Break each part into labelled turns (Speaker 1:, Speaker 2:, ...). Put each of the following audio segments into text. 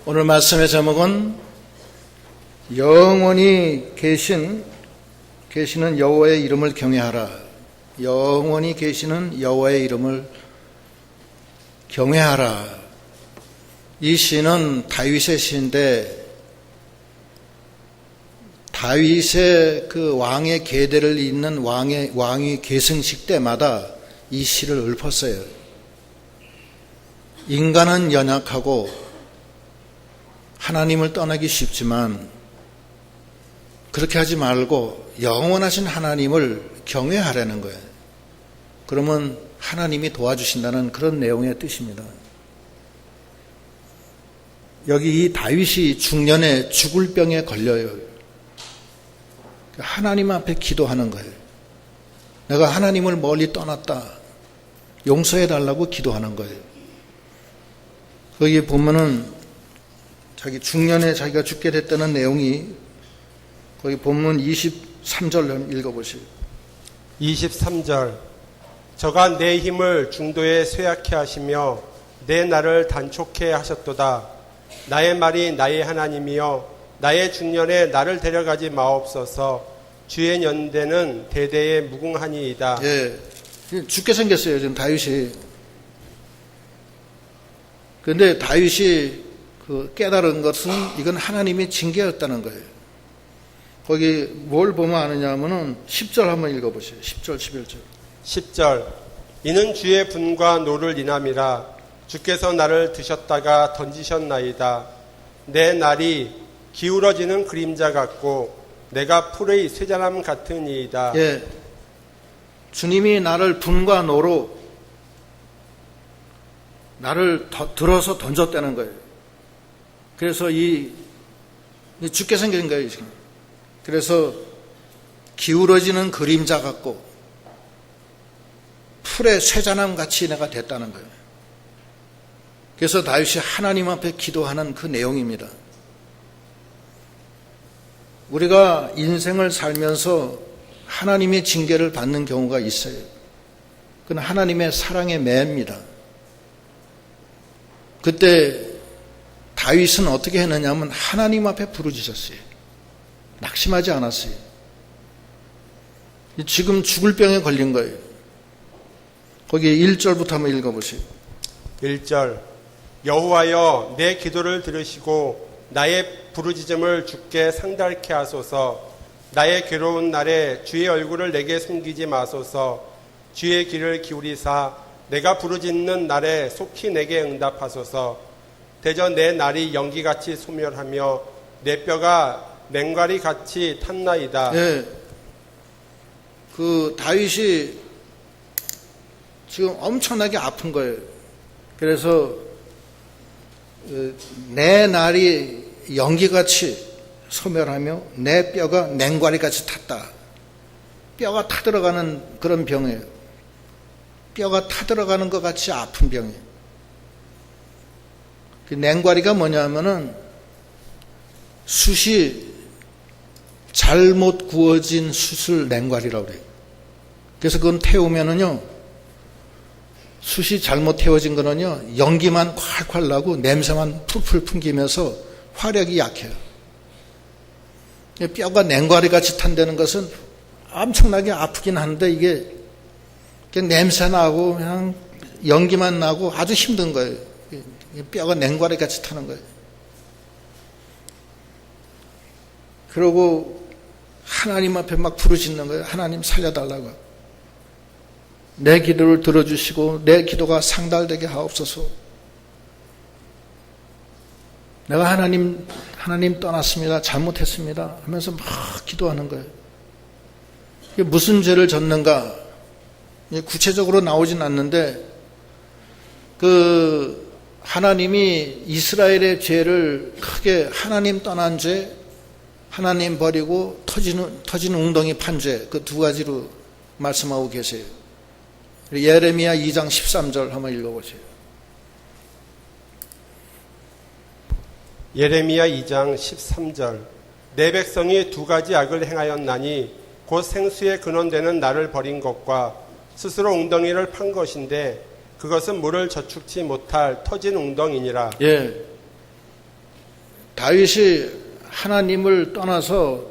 Speaker 1: 오늘 말씀의 제목은 영원히 계시는 여호와의 이름을 경외하라. 영원히 계시는 여호와의 이름을 경외하라. 이 시는 다윗의 시인데 다윗의 그 왕의 계대를 잇는 왕위 계승식 때마다 이 시를 읊었어요. 인간은 연약하고 하나님을 떠나기 쉽지만 그렇게 하지 말고 영원하신 하나님을 경외하라는 거예요. 그러면 하나님이 도와주신다는 그런 내용의 뜻입니다. 여기 이 다윗이 중년에 죽을 병에 걸려요. 하나님 앞에 기도하는 거예요. 내가 하나님을 멀리 떠났다. 용서해 달라고 기도하는 거예요. 거기 보면은 자기 중년에 자기가 죽게 됐다는 내용이 거기 본문 23절 읽어보시오.
Speaker 2: 23절 저가 내 힘을 중도에 쇠약해 하시며 내 날을 단촉해 하셨도다. 나의 말이 나의 하나님이여 나의 중년에 나를 데려가지 마옵소서. 주의 연대는 대대에 무궁하니이다.
Speaker 1: 예, 죽게 생겼어요 지금 다윗이. 그런데 다윗이 그 깨달은 것은 이건 하나님의 징계였다는 거예요. 거기 뭘 보면 아느냐 하면은 10절 한번 읽어보세요. 10절 11절
Speaker 2: 10절 이는 주의 분과 노를 인함이라. 주께서 나를 드셨다가 던지셨나이다. 내 날이 기울어지는 그림자 같고 내가 풀의 쇠자람 같으니이다.
Speaker 1: 예, 주님이 나를 분과 노로 나를 들어서 던졌다는 거예요. 그래서 이 죽게 생긴 거예요 지금. 그래서 기울어지는 그림자 같고 풀의 쇠자남 같이 내가 됐다는 거예요. 그래서 다윗이 하나님 앞에 기도하는 그 내용입니다. 우리가 인생을 살면서 하나님의 징계를 받는 경우가 있어요. 그건 하나님의 사랑의 매입니다. 그때 다윗은 어떻게 했느냐면 하나님 앞에 부르짖었어요. 낙심하지 않았어요. 지금 죽을 병에 걸린 거예요. 거기 1절부터 한번 읽어보세요.
Speaker 2: 1절 여호와여 내 기도를 들으시고 나의 부르짖음을 주께 상달케 하소서. 나의 괴로운 날에 주의 얼굴을 내게 숨기지 마소서. 주의 귀를 기울이사 내가 부르짖는 날에 속히 내게 응답하소서. 대저 내 날이 연기같이 소멸하며 내 뼈가 맹과리같이 탔나이다.
Speaker 1: 네, 그 다윗이 지금 엄청나게 아픈 거예요. 그래서 내 날이 연기같이 소멸하며 내 뼈가 맹과리같이 탔다. 뼈가 타들어가는 그런 병이에요. 뼈가 타들어가는 것 같이 아픈 병이에요. 그 냉과리가 뭐냐면은 숯이 잘못 구워진 숯을 냉과리라고 그래요. 그래서 그건 태우면은요, 숯이 잘못 태워진 거는요, 연기만 콸콸 나고 냄새만 풀풀 풍기면서 화력이 약해요. 뼈가 냉과리 같이 탄다는 것은 엄청나게 아프긴 한데 이게 그냥 냄새 나고 그냥 연기만 나고 아주 힘든 거예요. 뼈가 냉과리 같이 타는 거예요. 그러고 하나님 앞에 막 부르짖는 거예요. 하나님 살려달라고. 내 기도를 들어주시고 내 기도가 상달되게 하옵소서. 내가 하나님 떠났습니다. 잘못했습니다. 하면서 막 기도하는 거예요. 이게 무슨 죄를 졌는가? 구체적으로 나오진 않는데 하나님이 이스라엘의 죄를 크게 하나님 떠난 죄, 하나님 버리고 터지는 웅덩이 판 죄, 그 두 가지로 말씀하고 계세요. 예레미야 2장 13절 한번 읽어보세요.
Speaker 2: 예레미야 2장 13절 내 백성이 두 가지 악을 행하였나니 곧 생수의 근원되는 나를 버린 것과 스스로 웅덩이를 판 것인데 그것은 물을 저축치 못할 터진 웅덩이니라.
Speaker 1: 예. 다윗이 하나님을 떠나서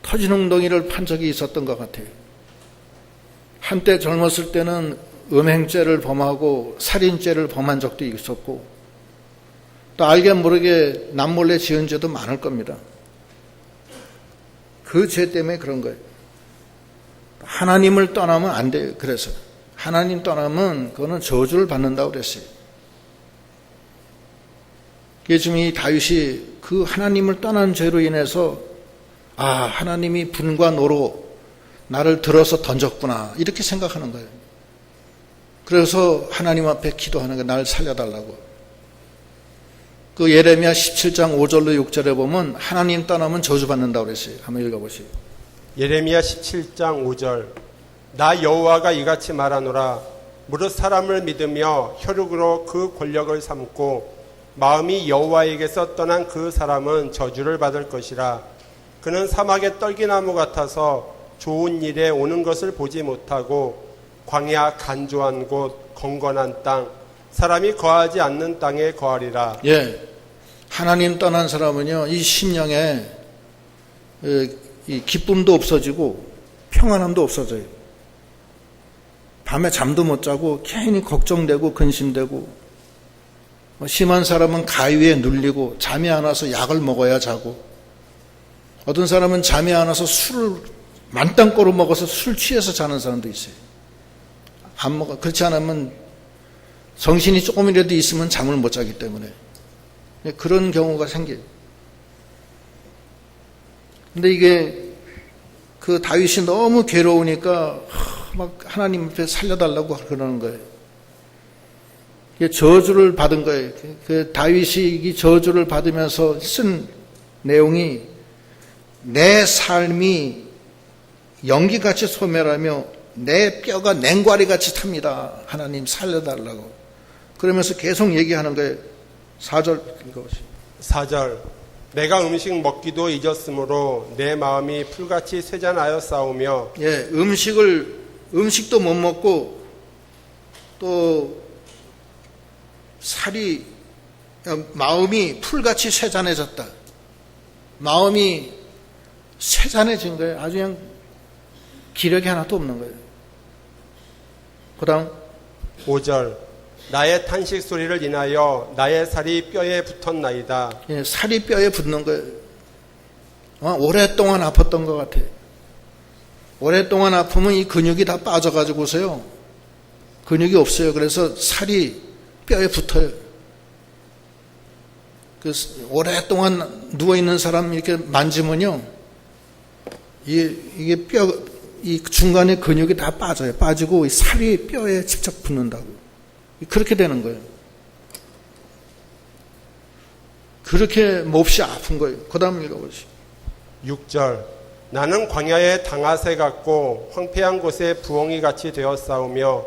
Speaker 1: 터진 웅덩이를 판 적이 있었던 것 같아요. 한때 젊었을 때는 음행죄를 범하고 살인죄를 범한 적도 있었고 또 알게 모르게 남몰래 지은 죄도 많을 겁니다. 그 죄 때문에 그런 거예요. 하나님을 떠나면 안 돼요. 그래서 하나님 떠나면 그거는 저주를 받는다고 그랬어요. 지금 이 다윗이 그 하나님을 떠난 죄로 인해서 하나님이 분과 노로 나를 들어서 던졌구나 이렇게 생각하는 거예요. 그래서 하나님 앞에 기도하는 거예요. 나를 살려달라고. 그 예레미야 17장 5절로 6절에 보면 하나님 떠나면 저주받는다고 그랬어요. 한번 읽어보시죠.
Speaker 2: 예레미야 17장 5절 나 여호와가 이같이 말하노라 무릇 사람을 믿으며 혈육으로 그 권력을 삼고 마음이 여호와에게서 떠난 그 사람은 저주를 받을 것이라. 그는 사막의 떨기나무 같아서 좋은 일에 오는 것을 보지 못하고 광야 간조한 곳 건건한 땅 사람이 거하지 않는 땅에 거하리라.
Speaker 1: 예, 하나님 떠난 사람은요 이 심령에 이 기쁨도 없어지고 평안함도 없어져요. 밤에 잠도 못 자고 괜히 걱정되고 근심되고 심한 사람은 가위에 눌리고 잠이 안 와서 약을 먹어야 자고 어떤 사람은 잠이 안 와서 술을 만땅꼬로 먹어서 술 취해서 자는 사람도 있어요. 안 먹어. 그렇지 않으면 정신이 조금이라도 있으면 잠을 못 자기 때문에 그런 경우가 생겨요. 근데 이게 그 다윗이 너무 괴로우니까 막 하나님 앞에 살려달라고 그러는 거예요. 저주를 받은 거예요. 그 다윗이 이 저주를 받으면서 쓴 내용이 내 삶이 연기같이 소멸하며 내 뼈가 냉과리같이 탑니다. 하나님 살려달라고. 그러면서 계속 얘기하는 거예요. 4절 읽어보시죠.
Speaker 2: 4절 내가 음식 먹기도 잊었으므로 내 마음이 풀같이 쇠잔하여 싸우며
Speaker 1: 예, 음식도 못 먹고 또 마음이 풀같이 쇠잔해졌다. 마음이 쇠잔해진 거예요. 아주 그냥 기력이 하나도 없는 거예요. 그 다음
Speaker 2: 5절 나의 탄식 소리를 인하여 나의 살이 뼈에 붙었나이다.
Speaker 1: 예, 살이 뼈에 붙는 거예요. 오랫동안 아팠던 것 같아요. 오랫동안 아프면 이 근육이 다 빠져가지고서요 근육이 없어요. 그래서 살이 뼈에 붙어요. 오랫동안 누워있는 사람 이렇게 만지면요 이게 이 중간에 근육이 다 빠져요. 빠지고 살이 뼈에 직접 붙는다고. 그렇게 되는 거예요. 그렇게 몹시 아픈 거예요. 그 다음 읽어보시죠.
Speaker 2: 6절 나는 광야의 당아새 같고 황폐한 곳에 부엉이 같이 되어 싸우며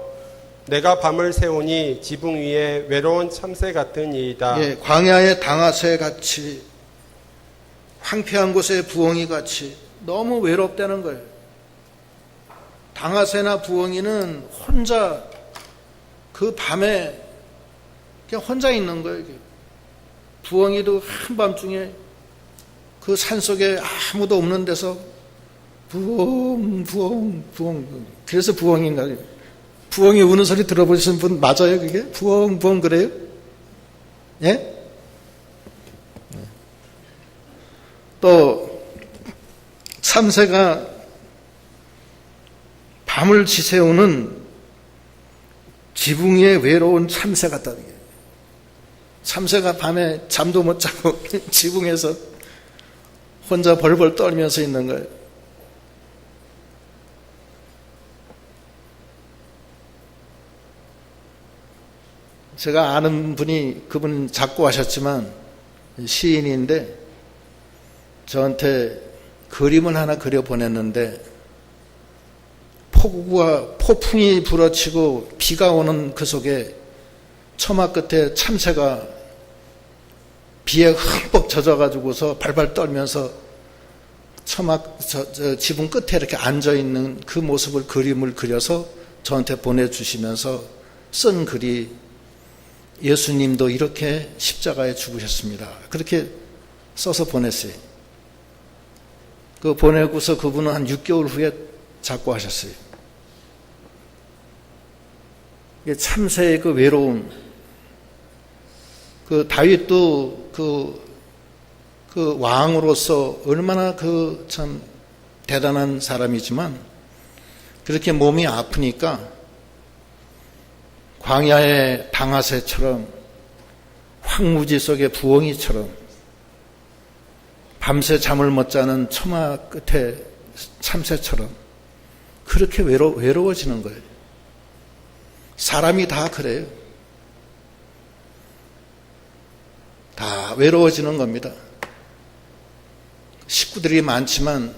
Speaker 2: 내가 밤을 새우니 지붕 위에 외로운 참새 같은 이이다.
Speaker 1: 예, 광야의 당아새 같이 황폐한 곳에 부엉이 같이 너무 외롭다는 거예요. 당아새나 부엉이는 혼자 그 밤에 그냥 혼자 있는 거예요. 부엉이도 한밤중에 그 산속에 아무도 없는 데서 부엉 그래서 부엉인가. 부엉이 우는 소리 들어보신 분 맞아요 그게? 부엉 그래요? 예? 또 참새가 밤을 지새우는 지붕 위에 외로운 참새 같다는 게. 참새가 밤에 잠도 못 자고 지붕에서 혼자 벌벌 떨면서 있는 거예요. 제가 아는 분이 그분 작고하셨지만 시인인데 저한테 그림을 하나 그려 보냈는데 폭풍이 불어치고 비가 오는 그 속에 처마 끝에 참새가 비에 흠뻑 젖어가지고서 발발 떨면서 지붕 끝에 이렇게 앉아있는 그 모습을 그림을 그려서 저한테 보내주시면서 쓴 글이 예수님도 이렇게 십자가에 죽으셨습니다. 그렇게 써서 보냈어요. 그 보내고서 그분은 한 6개월 후에 작고하셨어요. 이게 참새의 그 외로움, 그 다윗도 그 왕으로서 얼마나 그 참 대단한 사람이지만 그렇게 몸이 아프니까 광야의 당하새처럼 황무지 속의 부엉이처럼 밤새 잠을 못 자는 처마 끝에 참새처럼 그렇게 외로워지는 거예요. 사람이 다 그래요. 다 외로워지는 겁니다. 식구들이 많지만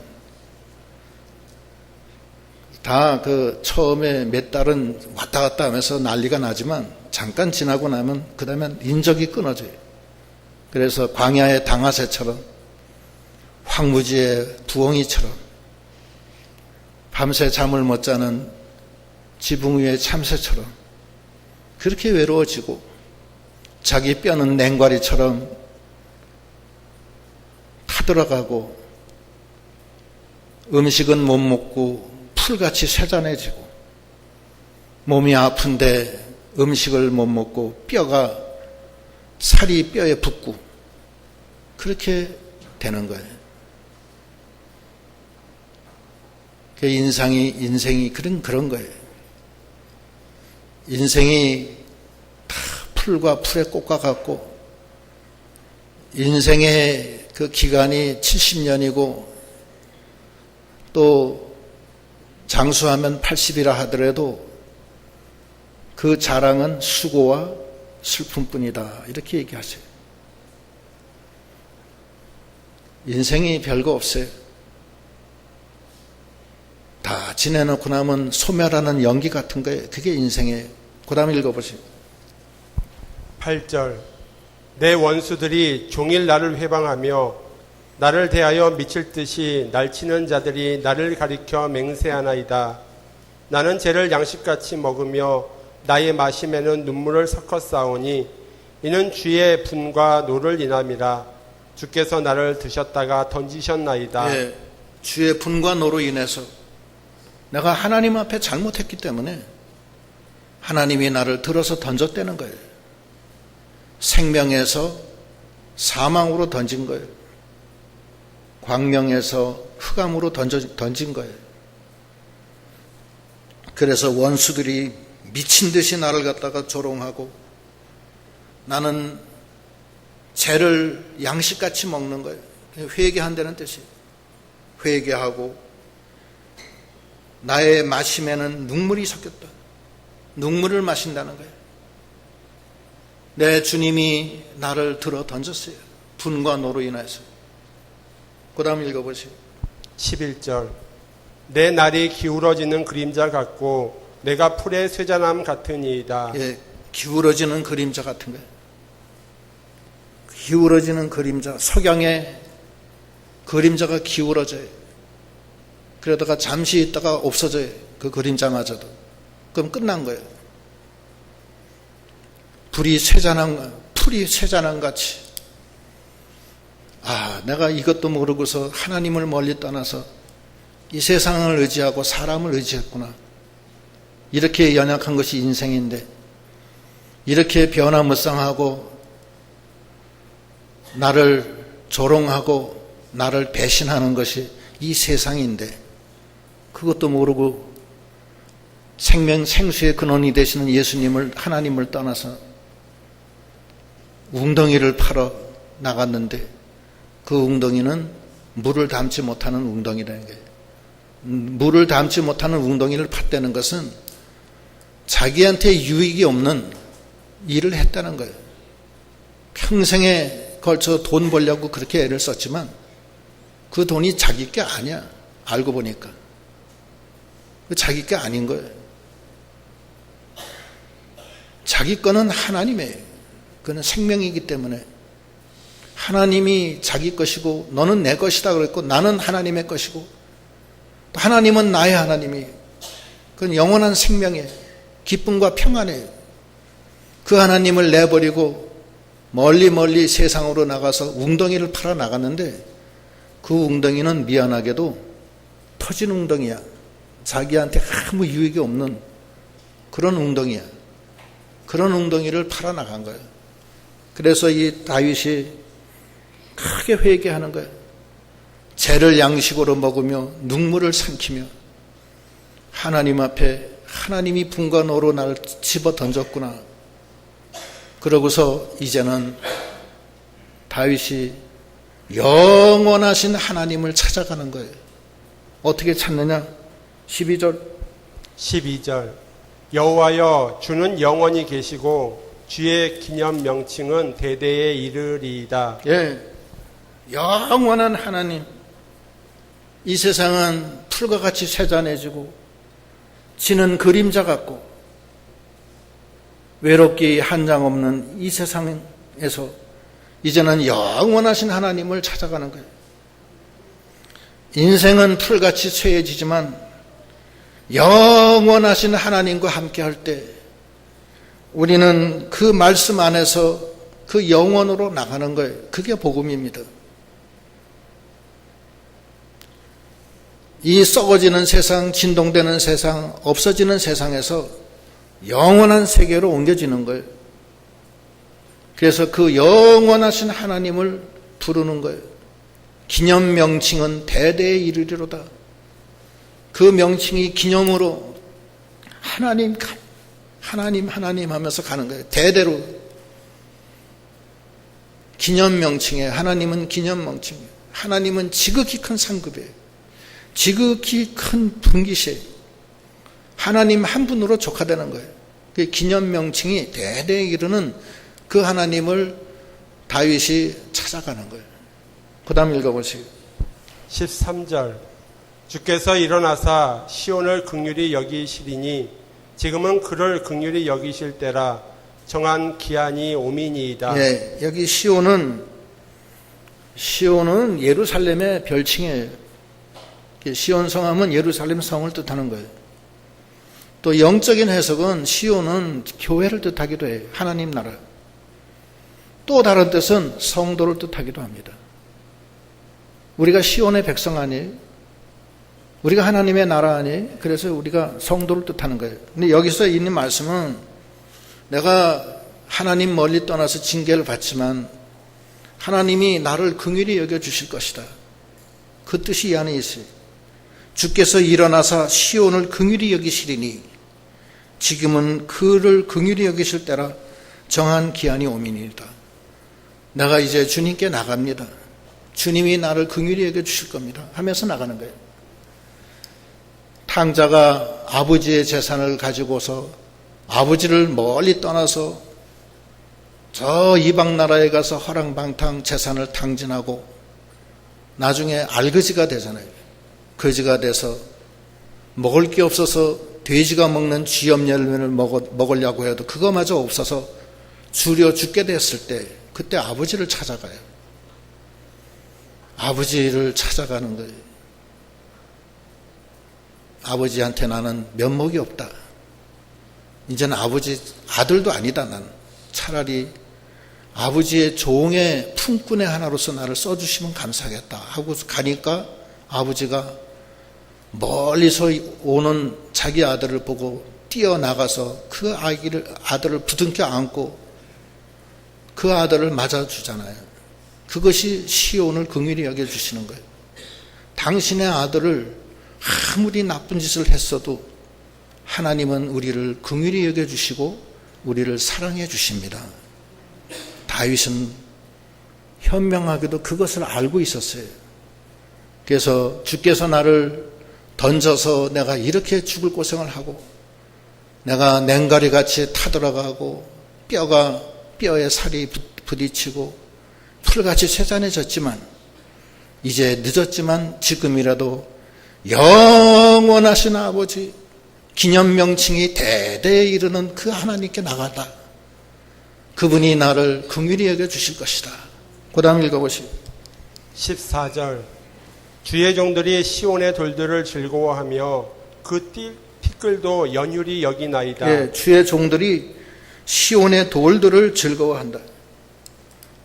Speaker 1: 다 그 처음에 몇 달은 왔다 갔다 하면서 난리가 나지만 잠깐 지나고 나면 그 다음엔 인적이 끊어져요. 그래서 광야의 당하새처럼 황무지의 부엉이처럼 밤새 잠을 못 자는 지붕 위의 참새처럼 그렇게 외로워지고 자기 뼈는 냉과리처럼 타들어가고 음식은 못 먹고 풀같이 쇠잔해지고 몸이 아픈데 음식을 못 먹고 뼈가 살이 뼈에 붙고 그렇게 되는 거예요. 그 인생이 그런 거예요. 인생이 다 풀과 풀의 꽃과 같고 인생의 그 기간이 70년이고 또 장수하면 80이라 하더라도 그 자랑은 수고와 슬픔뿐이다. 이렇게 얘기하세요. 인생이 별거 없어요. 다 지내놓고 나면 소멸하는 연기 같은 거예요. 그게 인생이에요. 그 다음에 읽어보세요.
Speaker 2: 8절 내 원수들이 종일 나를 회방하며 나를 대하여 미칠 듯이 날치는 자들이 나를 가리켜 맹세하나이다. 나는 죄를 양식같이 먹으며 나의 마심에는 눈물을 섞어 싸우니 이는 주의 분과 노를 인함이라. 주께서 나를 드셨다가 던지셨나이다.
Speaker 1: 예, 주의 분과 노로 인해서 내가 하나님 앞에 잘못했기 때문에 하나님이 나를 들어서 던졌다는 거예요. 생명에서 사망으로 던진 거예요. 광명에서 흑암으로 던진 거예요. 그래서 원수들이 미친 듯이 나를 갖다가 조롱하고 나는 죄를 양식같이 먹는 거예요. 회개한다는 뜻이에요. 회개하고 나의 마심에는 눈물이 섞였다. 눈물을 마신다는 거예요. 내 주님이 나를 들어 던졌어요. 분과 노로 인해서. 그 다음 읽어보세요.
Speaker 2: 11절 내 날이 기울어지는 그림자 같고 내가 풀의 쇠잔함 같으니이다.
Speaker 1: 예, 기울어지는 그림자 같은 거예요. 기울어지는 그림자, 석양의 그림자가 기울어져요. 그러다가 잠시 있다가 없어져요. 그 그림자마저도. 그럼 끝난 거예요. 풀이 쇠잔함 같이. 내가 이것도 모르고서 하나님을 멀리 떠나서 이 세상을 의지하고 사람을 의지했구나. 이렇게 연약한 것이 인생인데 이렇게 변화무쌍하고 나를 조롱하고 나를 배신하는 것이 이 세상인데 그것도 모르고 생수의 근원이 되시는 예수님을 하나님을 떠나서 웅덩이를 팔어 나갔는데 그 웅덩이는 물을 담지 못하는 웅덩이라는 거예요. 물을 담지 못하는 웅덩이를 팠다는 것은 자기한테 유익이 없는 일을 했다는 거예요. 평생에 걸쳐 돈 벌려고 그렇게 애를 썼지만 그 돈이 자기 게 아니야. 알고 보니까. 자기 게 아닌 거예요. 자기 거는 하나님이에요. 그는 생명이기 때문에 하나님이 자기 것이고 너는 내 것이다 그랬고 나는 하나님의 것이고 또 하나님은 나의 하나님이에요. 그건 영원한 생명이에요. 기쁨과 평안이에요. 그 하나님을 내버리고 멀리 멀리 세상으로 나가서 웅덩이를 팔아 나갔는데 그 웅덩이는 미안하게도 터진 웅덩이야. 자기한테 아무 유익이 없는 그런 웅덩이야. 그런 웅덩이를 팔아 나간 거예요. 그래서 이 다윗이 크게 회개하는 거예요. 죄를 양식으로 먹으며 눈물을 삼키며 하나님 앞에 하나님이 분간으로 나를 집어 던졌구나. 그러고서 이제는 다윗이 영원하신 하나님을 찾아가는 거예요. 어떻게 찾느냐? 12절
Speaker 2: 여호와여 주는 영원히 계시고 주의 기념 명칭은 대대에 이르리이다.
Speaker 1: 예, 영원한 하나님. 이 세상은 풀과 같이 쇠잔해지고 지는 그림자 같고 외롭기 한장 없는 이 세상에서 이제는 영원하신 하나님을 찾아가는 거예요. 인생은 풀같이 쇠해지지만 영원하신 하나님과 함께 할 때 우리는 그 말씀 안에서 그 영원으로 나가는 거예요. 그게 복음입니다. 이 썩어지는 세상, 진동되는 세상, 없어지는 세상에서 영원한 세계로 옮겨지는 거예요. 그래서 그 영원하신 하나님을 부르는 거예요. 기념 명칭은 대대에 이르리로다. 그 명칭이 기념으로 하나님 하면서 가는 거예요. 대대로 기념 명칭에 하나님은 기념 명칭이에요. 하나님은 지극히 큰 상급이에요. 지극히 큰 분기시에요. 하나님 한 분으로 족하다는 거예요. 그 기념 명칭이 대대에 이르는 그 하나님을 다윗이 찾아가는 거예요. 그 다음 읽어보세요.
Speaker 2: 13절 주께서 일어나사 시온을 긍휼히 여기시리니 지금은 그를 긍휼히 여기실 때라 정한 기한이 오미니이다.
Speaker 1: 예, 여기 시온은 예루살렘의 별칭이에요. 시온 성함은 예루살렘 성을 뜻하는 거예요. 또 영적인 해석은 시온은 교회를 뜻하기도 해요. 하나님 나라. 또 다른 뜻은 성도를 뜻하기도 합니다. 우리가 시온의 백성 아니에요? 우리가 하나님의 나라 아니에요? 그래서 우리가 성도를 뜻하는 거예요. 근데 여기서 있는 말씀은 내가 하나님 멀리 떠나서 징계를 받지만 하나님이 나를 긍휼히 여겨주실 것이다. 그 뜻이 이 안에 있어요. 주께서 일어나사 시온을 긍휼히 여기시리니 지금은 그를 긍휼히 여기실 때라 정한 기한이 오미니이다. 내가 이제 주님께 나갑니다. 주님이 나를 긍휼히 여겨주실 겁니다 하면서 나가는 거예요. 탕자가 아버지의 재산을 가지고서 아버지를 멀리 떠나서 저 이방 나라에 가서 허랑방탕 재산을 탕진하고 나중에 알거지가 되잖아요. 거지가 돼서 먹을 게 없어서 돼지가 먹는 쥐염 열매를 먹으려고 해도 그거마저 없어서 줄여 죽게 됐을 때 그때 아버지를 찾아가요. 아버지를 찾아가는 거예요. 아버지한테 나는 면목이 없다. 이제는 아버지 아들도 아니다. 나는 차라리 아버지의 종의 품꾼의 하나로서 나를 써주시면 감사하겠다 하고 가니까 아버지가 멀리서 오는 자기 아들을 보고 뛰어나가서 그 아들을 부둥켜 안고 그 아들을 맞아주잖아요. 그것이 시온을 긍휼히 여겨주시는 거예요. 당신의 아들을 아무리 나쁜 짓을 했어도 하나님은 우리를 긍휼히 여겨주시고 우리를 사랑해 주십니다. 다윗은 현명하게도 그것을 알고 있었어요. 그래서 주께서 나를 던져서 내가 이렇게 죽을 고생을 하고 내가 냉가리같이 타들어가고 뼈에 살이 부딪히고 풀같이 쇠잔해졌지만 이제 늦었지만 지금이라도 영원하신 아버지 기념 명칭이 대대에 이르는 그 하나님께 나가다. 그분이 나를 긍휼히 여겨주실 것이다. 그 다음 읽어보시오.
Speaker 2: 14절 주의 종들이 시온의 돌들을 즐거워하며 그 티끌도 연율이 여기나이다.
Speaker 1: 예, 주의 종들이 시온의 돌들을 즐거워한다.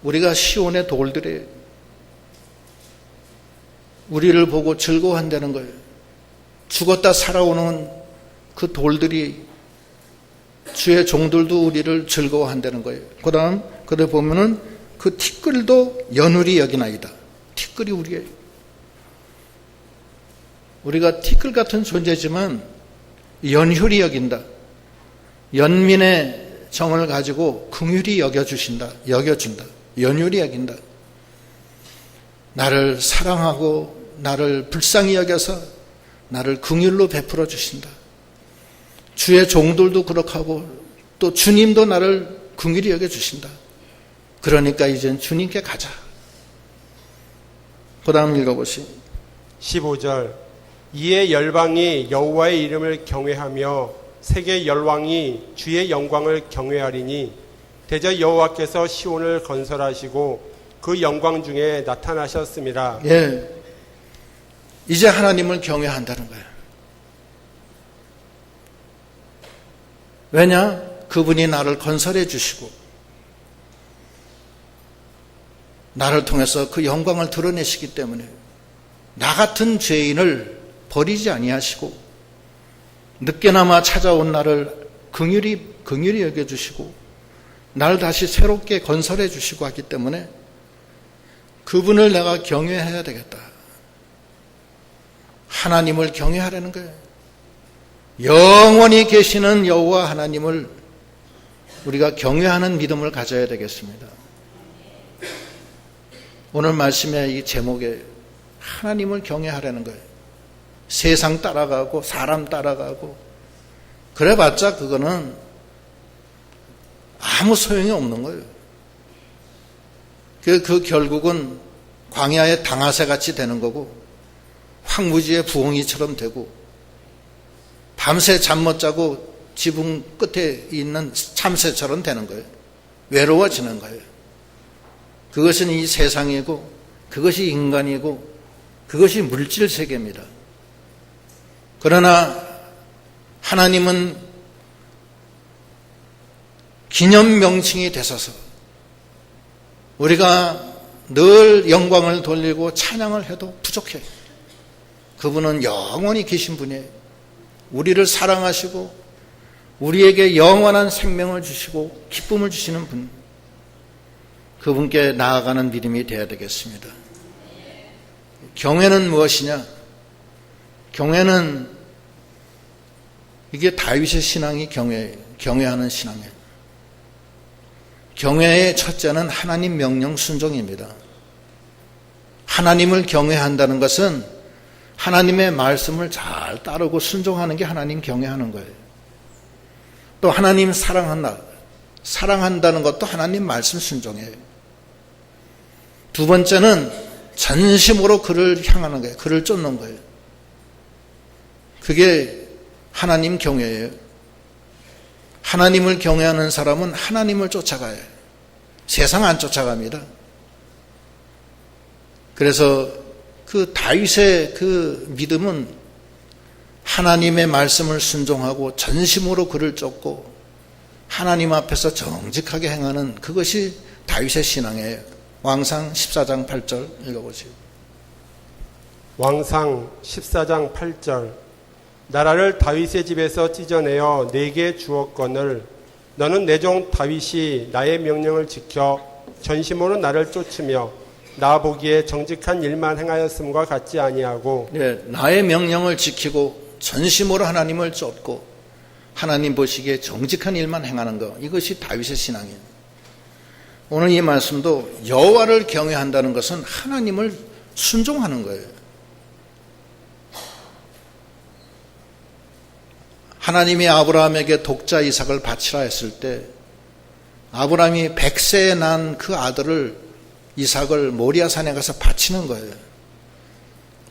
Speaker 1: 우리가 시온의 돌들이 우리를 보고 즐거워한다는 거예요. 죽었다 살아오는 그 돌들이 주의 종들도 우리를 즐거워한다는 거예요. 그 다음 그들 보면은 그 티끌도 연울이 여기나이다. 티끌이 우리예요. 우리가 티끌 같은 존재지만 연휼히 여긴다. 연민의 정을 가지고 긍휼히 여겨주신다. 여겨준다. 연휼히 여긴다. 나를 사랑하고 나를 불쌍히 여겨서 나를 긍휼로 베풀어 주신다. 주의 종들도 그렇게 하고 또 주님도 나를 긍휼히 여겨주신다. 그러니까 이젠 주님께 가자. 그 다음 읽어보시오.
Speaker 2: 15절 이에 열방이 여호와의 이름을 경외하며 세계 열왕이 주의 영광을 경외하리니 대저 여호와께서 시온을 건설하시고 그 영광 중에 나타나셨습니다.
Speaker 1: 예, 이제 하나님을 경외한다는 거예요. 왜냐? 그분이 나를 건설해 주시고 나를 통해서 그 영광을 드러내시기 때문에 나 같은 죄인을 버리지 아니하시고 늦게나마 찾아온 나를 긍휼히 여겨주시고 나를 다시 새롭게 건설해 주시고 하기 때문에 그분을 내가 경외해야 되겠다. 하나님을 경외하라는 거예요. 영원히 계시는 여호와 하나님을 우리가 경외하는 믿음을 가져야 되겠습니다. 오늘 말씀의 이 제목에 하나님을 경외하라는 거예요. 세상 따라가고 사람 따라가고 그래봤자 그거는 아무 소용이 없는 거예요. 그 결국은 광야의 당아새 같이 되는 거고 황무지의 부엉이처럼 되고 밤새 잠 못 자고 지붕 끝에 있는 참새처럼 되는 거예요. 외로워지는 거예요. 그것은 이 세상이고 그것이 인간이고 그것이 물질 세계입니다. 그러나 하나님은 기념 명칭이 되셔서 우리가 늘 영광을 돌리고 찬양을 해도 부족해요. 그분은 영원히 계신 분이에요. 우리를 사랑하시고 우리에게 영원한 생명을 주시고 기쁨을 주시는 분, 그분께 나아가는 믿음이 되어야 되겠습니다. 경외는 무엇이냐? 경외는 이게 다윗의 신앙이 경외하는 신앙이에요. 경외의 첫째는 하나님 명령 순종입니다. 하나님을 경외한다는 것은 하나님의 말씀을 잘 따르고 순종하는 게 하나님 경외하는 거예요. 또 하나님 사랑한다는 것도 하나님 말씀 순종이에요. 두 번째는 전심으로 그를 향하는 거예요. 그를 쫓는 거예요. 그게 하나님 경외예요. 하나님을 경외하는 사람은 하나님을 쫓아가요. 세상 안 쫓아갑니다. 그래서 그 다윗의 그 믿음은 하나님의 말씀을 순종하고 전심으로 그를 쫓고 하나님 앞에서 정직하게 행하는 그것이 다윗의 신앙이에요. 왕상 14장 8절 읽어보시오.
Speaker 2: 왕상 14장 8절 나라를 다윗의 집에서 찢어내어 내게 주었거늘 너는 내 종 다윗이 나의 명령을 지켜 전심으로 나를 쫓으며 나 보기에 정직한 일만 행하였음과 같지 아니하고
Speaker 1: 나의 명령을 지키고 전심으로 하나님을 쫓고 하나님 보시기에 정직한 일만 행하는 것, 이것이 다윗의 신앙이에요. 오늘 이 말씀도 여호와를 경외한다는 것은 하나님을 순종하는 거예요. 하나님이 아브라함에게 독자 이삭을 바치라 했을 때 아브라함이 100세에 난 그 아들을 이삭을 모리아산에 가서 바치는 거예요.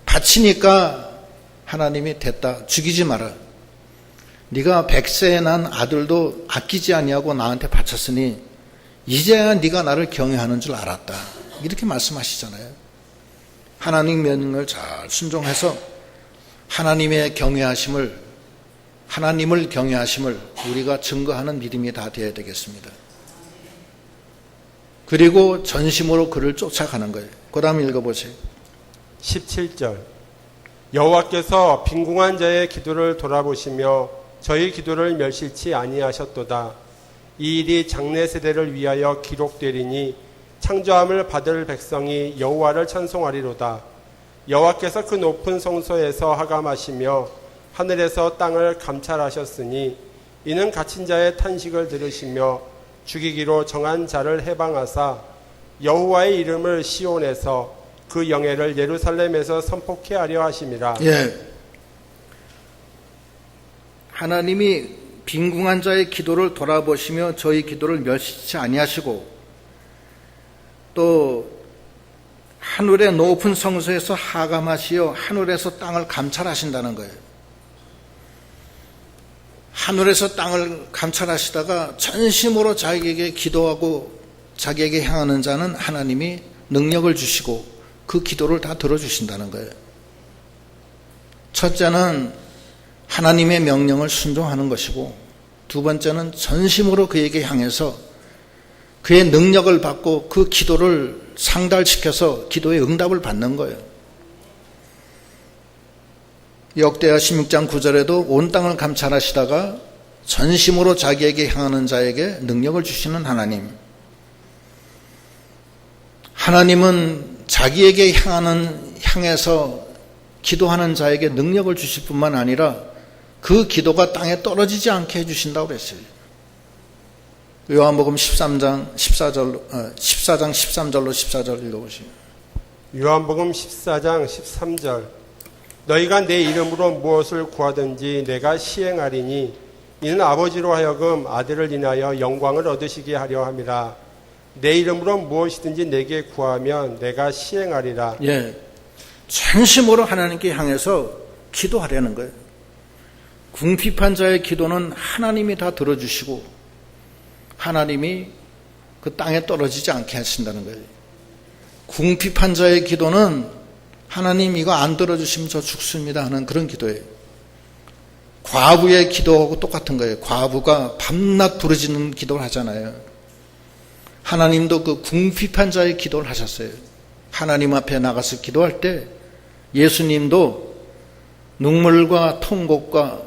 Speaker 1: 바치니까 하나님이 됐다. 죽이지 마라. 네가 100세에 난 아들도 아끼지 아니하고 나한테 바쳤으니 이제야 네가 나를 경외하는 줄 알았다. 이렇게 말씀하시잖아요. 하나님 명령을 잘 순종해서 하나님의 경외하심을 하나님을 경외하심을 우리가 증거하는 믿음이 다 되어야 되겠습니다. 그리고 전심으로 그를 쫓아가는 거예요. 그 다음 읽어보세요.
Speaker 2: 17절 여호와께서 빈궁한 자의 기도를 돌아보시며 저희 기도를 멸실치 아니하셨도다. 이 일이 장래 세대를 위하여 기록되리니 창조함을 받을 백성이 여호와를 찬송하리로다. 여호와께서 그 높은 성소에서 하감하시며 하늘에서 땅을 감찰하셨으니 이는 갇힌 자의 탄식을 들으시며 죽이기로 정한 자를 해방하사 여호와의 이름을 시온에서 그 영예를 예루살렘에서 선포케 하려 하심이라.
Speaker 1: 예. 하나님이 빈궁한 자의 기도를 돌아보시며 저희 기도를 멸시치 아니하시고 또 하늘의 높은 성소에서 하감하시어 하늘에서 땅을 감찰하신다는 거예요. 하늘에서 땅을 감찰하시다가 전심으로 자기에게 기도하고 자기에게 향하는 자는 하나님이 능력을 주시고 그 기도를 다 들어주신다는 거예요. 첫째는 하나님의 명령을 순종하는 것이고 두 번째는 전심으로 그에게 향해서 그의 능력을 받고 그 기도를 상달시켜서 기도의 응답을 받는 거예요. 역대하 16장 9절에도 온 땅을 감찰하시다가 전심으로 자기에게 향하는 자에게 능력을 주시는 하나님. 하나님은 자기에게 향해서 기도하는 자에게 능력을 주실 뿐만 아니라 그 기도가 땅에 떨어지지 않게 해주신다고 그랬어요. 요한복음 14장 13절로 14절 읽어보시죠.
Speaker 2: 요한복음 14장 13절 너희가 내 이름으로 무엇을 구하든지 내가 시행하리니 이는 아버지로 하여금 아들을 인하여 영광을 얻으시게 하려 함이라. 내 이름으로 무엇이든지 내게 구하면 내가 시행하리라.
Speaker 1: 예, 전심으로 하나님께 향해서 기도하려는 거예요. 궁핍한 자의 기도는 하나님이 다 들어주시고 하나님이 그 땅에 떨어지지 않게 하신다는 거예요. 궁핍한 자의 기도는 하나님 이거 안 들어주시면 저 죽습니다 하는 그런 기도예요. 과부의 기도하고 똑같은 거예요. 과부가 밤낮 부르짖는 기도를 하잖아요. 하나님도 그 궁핍한 자의 기도를 하셨어요. 하나님 앞에 나가서 기도할 때 예수님도 눈물과 통곡과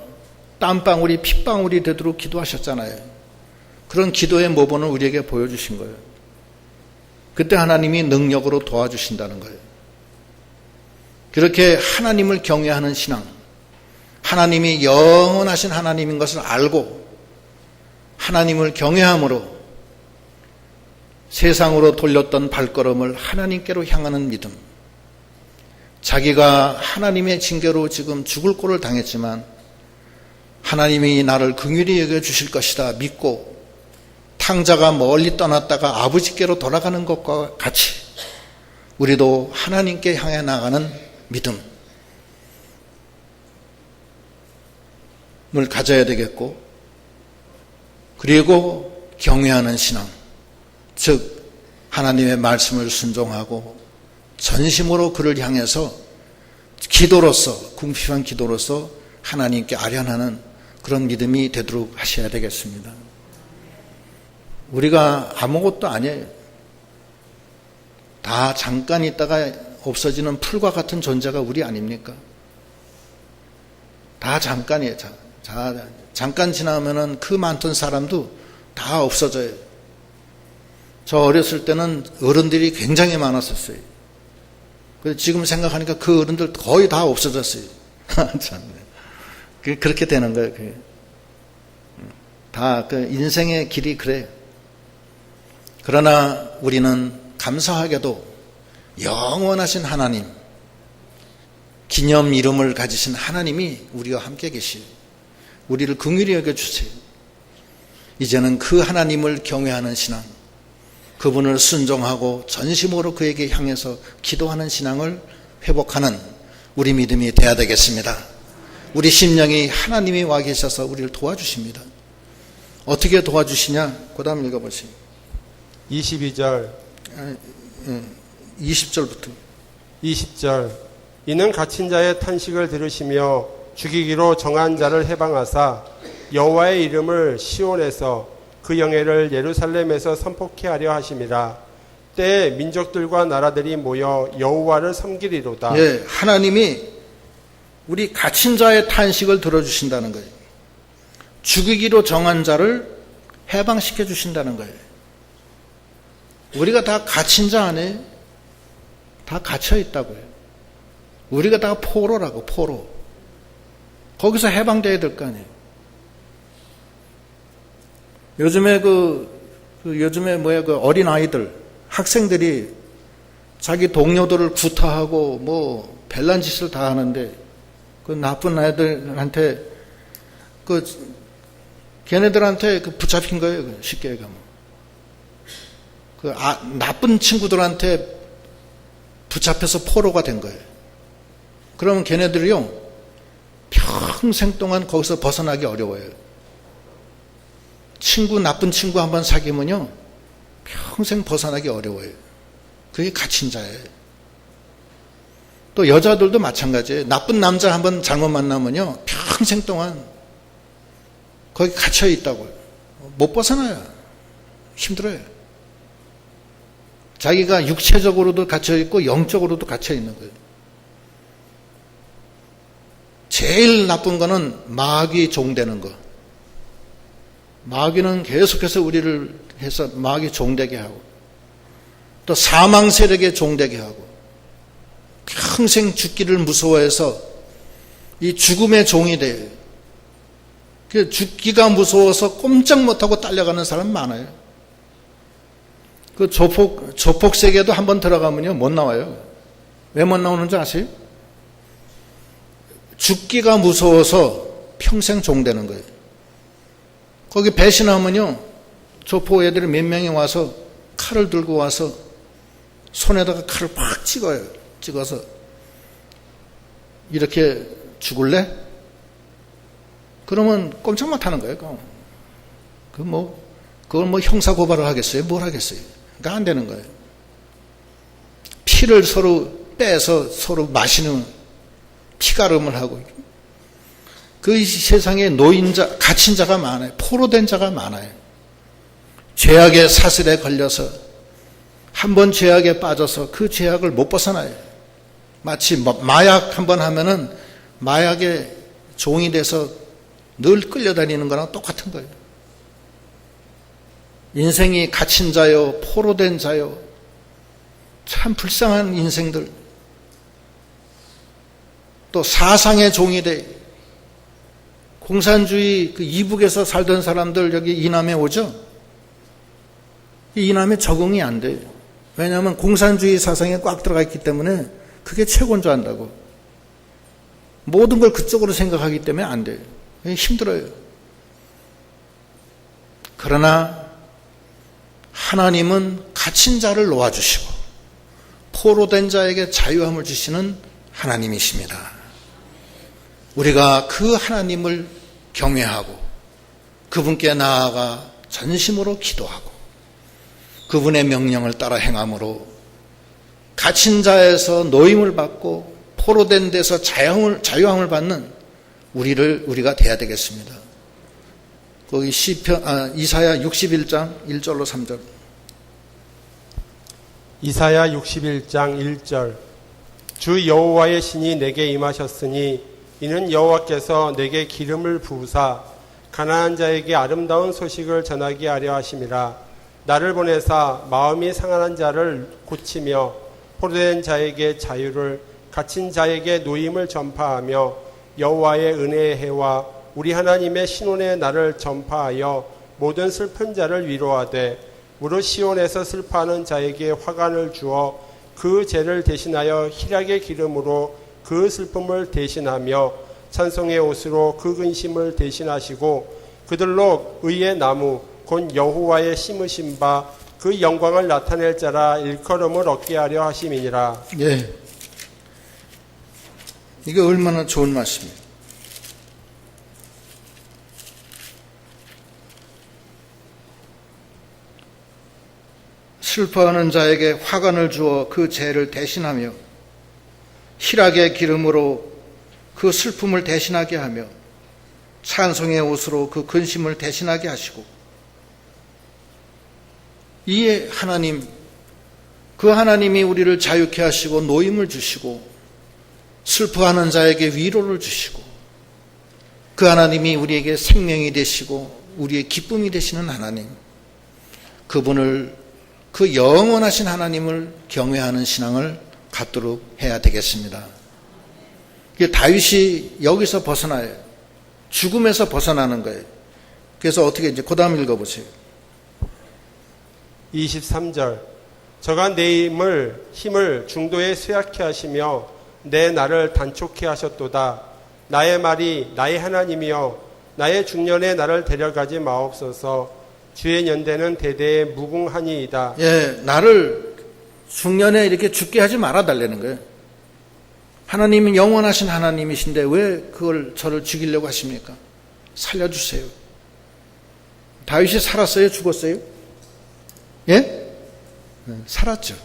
Speaker 1: 땀방울이 핏방울이 되도록 기도하셨잖아요. 그런 기도의 모범을 우리에게 보여주신 거예요. 그때 하나님이 능력으로 도와주신다는 거예요. 그렇게 하나님을 경외하는 신앙, 하나님이 영원하신 하나님인 것을 알고 하나님을 경외함으로 세상으로 돌렸던 발걸음을 하나님께로 향하는 믿음, 자기가 하나님의 징계로 지금 죽을 꼴을 당했지만 하나님이 나를 긍휼히 여겨주실 것이다 믿고 탕자가 멀리 떠났다가 아버지께로 돌아가는 것과 같이 우리도 하나님께 향해 나가는 믿음을 가져야 되겠고, 그리고 경외하는 신앙, 즉 하나님의 말씀을 순종하고 전심으로 그를 향해서 기도로서, 궁핍한 기도로서 하나님께 아련하는 그런 믿음이 되도록 하셔야 되겠습니다. 우리가 아무것도 아니에요. 다 잠깐 있다가 없어지는 풀과 같은 존재가 우리 아닙니까? 다 잠깐이에요. 잠깐 지나면은 그 많던 사람도 다 없어져요. 저 어렸을 때는 어른들이 굉장히 많았었어요. 그래서 지금 생각하니까 그 어른들 거의 다 없어졌어요. 그렇게 되는 거예요. 다 그 인생의 길이 그래요. 그러나 우리는 감사하게도 영원하신 하나님, 기념 이름을 가지신 하나님이 우리와 함께 계시요. 우리를 긍휼히 여겨주세요. 이제는 그 하나님을 경외하는 신앙, 그분을 순종하고 전심으로 그에게 향해서 기도하는 신앙을 회복하는 우리 믿음이 되어야 되겠습니다. 우리 심령이 하나님이 와 계셔서 우리를 도와주십니다. 어떻게 도와주시냐? 그 다음 읽어보세요.
Speaker 2: 22절
Speaker 1: 20절부터
Speaker 2: 20절 이는 갇힌 자의 탄식을 들으시며 죽이기로 정한 자를 해방하사 여호와의 이름을 시온에서 그 영예를 예루살렘에서 선포케 하려 하심이라. 때에 민족들과 나라들이 모여 여호와를 섬기리로다.
Speaker 1: 예, 하나님이 우리 갇힌 자의 탄식을 들어주신다는 거예요. 죽이기로 정한 자를 해방시켜 주신다는 거예요. 우리가 다 갇힌 자 안에 다 갇혀 있다고요. 우리가 다 포로라고, 포로. 거기서 해방돼야 될 거 아니에요. 요즘에 그 어린 아이들, 학생들이 자기 동료들을 구타하고 뭐 별난 짓을 다 하는데 그 나쁜 아이들한테 걔네들한테 붙잡힌 거예요. 쉽게 얘기하면. 나쁜 친구들한테 붙잡혀서 포로가 된 거예요. 그러면 걔네들이요, 평생 동안 거기서 벗어나기 어려워요. 나쁜 친구 한번 사귀면요, 평생 벗어나기 어려워요. 그게 갇힌 자예요. 또 여자들도 마찬가지예요. 나쁜 남자 한번 잘못 만나면요, 평생 동안 거기 갇혀 있다고요. 못 벗어나요. 힘들어요. 자기가 육체적으로도 갇혀 있고 영적으로도 갇혀 있는 거예요. 제일 나쁜 거는 마귀 종되는 거. 마귀는 계속해서 우리를 해서 마귀 종되게 하고, 또 사망 세력에 종되게 하고, 평생 죽기를 무서워해서 이 죽음의 종이 돼요. 죽기가 무서워서 꼼짝 못하고 딸려가는 사람 많아요. 그 조폭 세계도 한번 들어가면요, 못 나와요. 왜 못 나오는지 아세요? 죽기가 무서워서 평생 종되는 거예요. 거기 배신하면요, 조폭 애들이 몇 명이 와서 칼을 들고 와서 손에다가 칼을 팍 찍어요. 찍어서 이렇게 죽을래? 그러면 꼼짝 못 하는 거예요. 그걸 뭐 형사 고발을 하겠어요? 뭘 하겠어요? 그러니까 안 되는 거예요. 피를 서로 빼서 서로 마시는 피가름을 하고, 그 세상에 갇힌 자가 많아요. 포로된 자가 많아요. 죄악의 사슬에 걸려서 한번 죄악에 빠져서 그 죄악을 못 벗어나요. 마치 마약 한번 하면은 마약의 종이 돼서 늘 끌려다니는 거랑 똑같은 거예요. 인생이 갇힌 자요, 포로된 자요, 참 불쌍한 인생들. 또 사상의 종이 돼. 공산주의 이북에서 살던 사람들 여기 이남에 오죠? 이남에 적응이 안 돼요. 왜냐하면 공산주의 사상에 꽉 들어가 있기 때문에 그게 최고인 줄 안다고. 모든 걸 그쪽으로 생각하기 때문에 안 돼요. 힘들어요. 그러나 하나님은 갇힌 자를 놓아주시고 포로된 자에게 자유함을 주시는 하나님이십니다. 우리가 그 하나님을 경외하고 그분께 나아가 전심으로 기도하고 그분의 명령을 따라 행함으로 갇힌 자에서 노임을 받고 포로된 데서 자유함을 받는 우리가 돼야 되겠습니다. 거기 이사야 61장 1절로 3절.
Speaker 2: 이사야 61장 1절. 주 여호와의 신이 내게 임하셨으니 이는 여호와께서 내게 기름을 부으사 가난한 자에게 아름다운 소식을 전하게 하려 하심이라. 나를 보내사 마음이 상한 자를 고치며 포로된 자에게 자유를, 갇힌 자에게 노임을 전파하며 여호와의 은혜의 해와 우리 하나님의 신혼의 날을 전파하여 모든 슬픈 자를 위로하되 무릇 시온에서 슬퍼하는 자에게 화관을 주어 그 죄를 대신하여 희락의 기름으로 그 슬픔을 대신하며 찬송의 옷으로 그 근심을 대신하시고 그들로 의의 나무 곧 여호와의 심으신 바 그 영광을 나타낼 자라 일컬음을 얻게 하려 하심이니라.
Speaker 1: 예, 이게 얼마나 좋은 말씀이에요. 슬퍼하는 자에게 화관을 주어 그 죄를 대신하며 희락의 기름으로 그 슬픔을 대신하게 하며 찬송의 옷으로 그 근심을 대신하게 하시고, 이에 하나님, 그 하나님이 우리를 자유케 하시고 노임을 주시고 슬퍼하는 자에게 위로를 주시고, 그 하나님이 우리에게 생명이 되시고 우리의 기쁨이 되시는 하나님, 그분을, 그 영원하신 하나님을 경외하는 신앙을 갖도록 해야 되겠습니다. 다윗이 여기서 벗어나요. 죽음에서 벗어나는 거예요. 그래서 어떻게, 이제 그 다음 읽어보세요.
Speaker 2: 23절. 저가 내 힘을 중도에 쇠약케 하시며 내 날을 단촉케 하셨도다. 나의 말이 나의 하나님이여 나의 중년에 나를 데려가지 마옵소서. 주의 연대는 대대에 무궁하니이다.
Speaker 1: 예, 나를 중년에 이렇게 죽게 하지 말아 달라는 거예요. 하나님은 영원하신 하나님이신데 왜 그걸 저를 죽이려고 하십니까? 살려주세요. 다윗이 살았어요? 죽었어요? 예? 살았죠.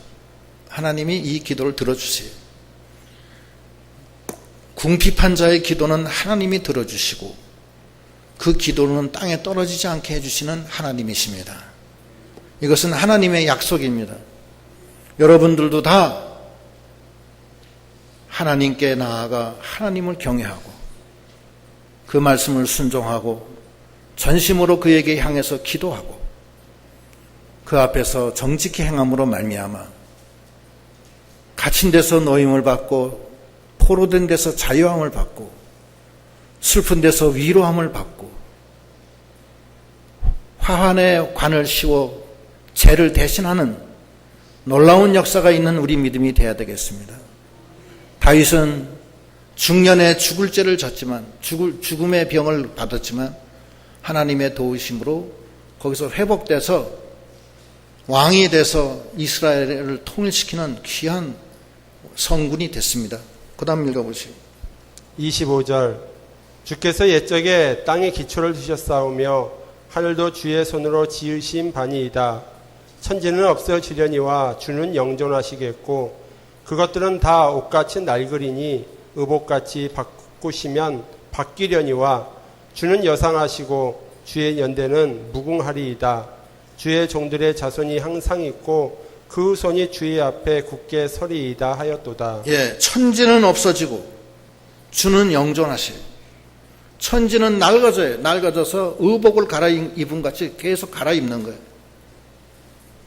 Speaker 1: 하나님이 이 기도를 들어주세요. 궁핍한 자의 기도는 하나님이 들어주시고 그 기도는 땅에 떨어지지 않게 해주시는 하나님이십니다. 이것은 하나님의 약속입니다. 여러분들도 다 하나님께 나아가 하나님을 경외하고 그 말씀을 순종하고 전심으로 그에게 향해서 기도하고 그 앞에서 정직히 행함으로 말미암아 갇힌 데서 노임을 받고 포로된 데서 자유함을 받고 슬픈 데서 위로함을 받고 화환의 관을 씌워 죄를 대신하는 놀라운 역사가 있는 우리 믿음이 되어야 되겠습니다. 다윗은 중년에 죽을 죄를 졌지만, 죽음의 병을 받았지만 하나님의 도우심으로 거기서 회복돼서 왕이 돼서 이스라엘을 통일시키는 귀한 성군이 됐습니다. 그 다음 읽어보시오.
Speaker 2: 25절. 주께서 옛적에 땅에 기초를 두셨사오며 하늘도 주의 손으로 지으신 바니이다. 천지는 없어지려니와 주는 영존하시겠고 그것들은 다 옷같이 낡으리니 의복같이 바꾸시면 바뀌려니와 주는 여상하시고 주의 연대는 무궁하리이다. 주의 종들의 자손이 항상 있고 그 손이 주의 앞에 굳게 서리이다 하였도다.
Speaker 1: 예, 천지는 없어지고 주는 영존하세요. 천지는 낡아져요. 낡아져서 의복을 갈아입은 같이 계속 갈아입는 거예요.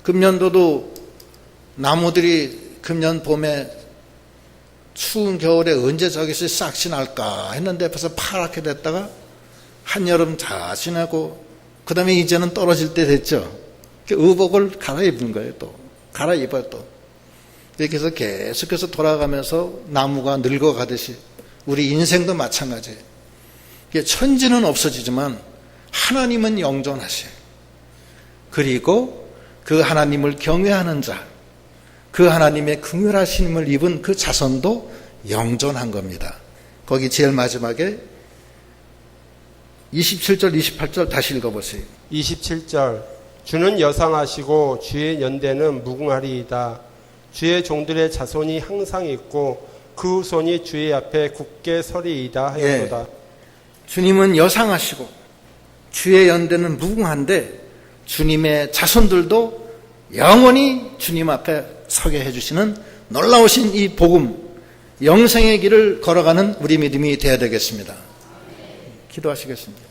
Speaker 1: 금년도도 나무들이 금년 봄에 추운 겨울에 언제 저기서 싹이 날까 했는데 벌써 파랗게 됐다가 한여름 다 지나고 그 다음에 이제는 떨어질 때 됐죠. 의복을 갈아입은 거예요. 또 갈아입어요. 또 이렇게 해서 계속해서 돌아가면서 나무가 늙어가듯이 우리 인생도 마찬가지예요. 천지는 없어지지만 하나님은 영존하세요. 그리고 그 하나님을 경외하는 자, 그 하나님의 긍휼하심을 입은 그 자손도 영존한 겁니다. 거기 제일 마지막에 27절 28절 다시 읽어보세요.
Speaker 2: 27절. 주는 여상하시고 주의 연대는 무궁하리이다. 주의 종들의 자손이 항상 있고 그 손이 주의 앞에 굳게 서리이다 하였도다.
Speaker 1: 예, 주님은 여상하시고 주의 연대는 무궁한데 주님의 자손들도 영원히 주님 앞에 서게 해주시는 놀라우신 이 복음, 영생의 길을 걸어가는 우리 믿음이 되어야 되겠습니다. 기도하시겠습니다.